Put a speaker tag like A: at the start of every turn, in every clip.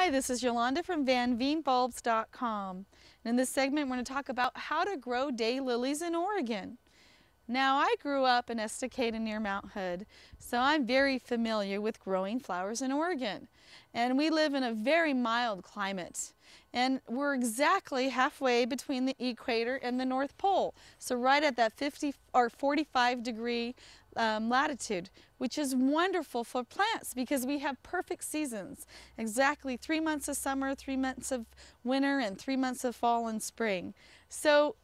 A: Hi, this is Yolanda from VanveenBulbs.com. In this segment, we're going to talk about how to grow daylilies in Oregon. Now, I grew up in Estacada near Mount Hood, so I'm very familiar with growing flowers in Oregon. And we live in a very mild climate. And we're exactly halfway between the equator and the North Pole. So right at that 50 or 45 degree latitude, which is wonderful for plants because we have perfect seasons. Exactly 3 months of summer, 3 months of winter, and 3 months of fall and spring. So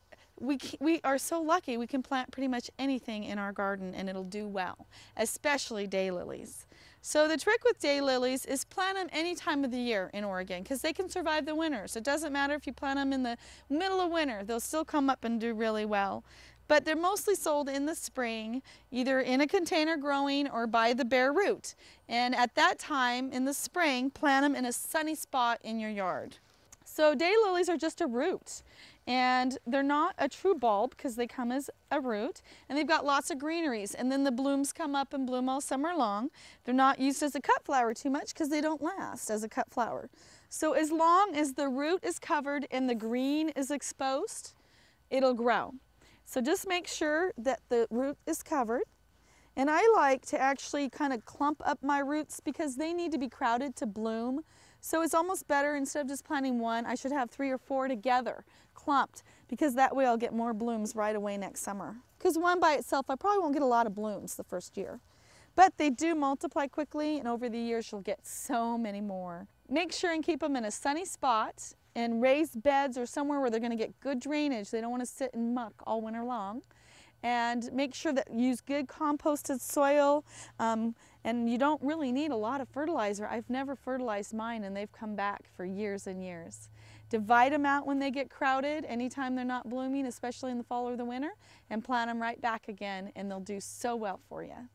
A: we are so lucky we can plant pretty much anything in our garden and it'll do well, especially daylilies. So the trick with daylilies is plant them any time of the year in Oregon because they can survive the winters. It doesn't matter if you plant them in the middle of winter, they'll still come up and do really well. But they're mostly sold in the spring, either in a container growing or by the bare root. And at that time in the spring, plant them in a sunny spot in your yard. So daylilies are just a root, and they're not a true bulb because they come as a root, and they've got lots of greeneries, and then the blooms come up and bloom all summer long. They're not used as a cut flower too much because they don't last as a cut flower. So as long as the root is covered and the green is exposed, it'll grow. So just make sure that the root is covered. And I like to actually kind of clump up my roots because they need to be crowded to bloom. So it's almost better, instead of just planting one, I should have 3 or 4 together, clumped, because that way I'll get more blooms right away next summer. Because one by itself, I probably won't get a lot of blooms the first year. But they do multiply quickly, and over the years you'll get so many more. Make sure and keep them in a sunny spot and raised beds or somewhere where they're going to get good drainage. They don't want to sit in muck all winter long. And make sure that you use good composted soil, and you don't really need a lot of fertilizer. I've never fertilized mine and they've come back for years and years. Divide them out when they get crowded, anytime they're not blooming, especially in the fall or the winter, and plant them right back again, and they'll do so well for you.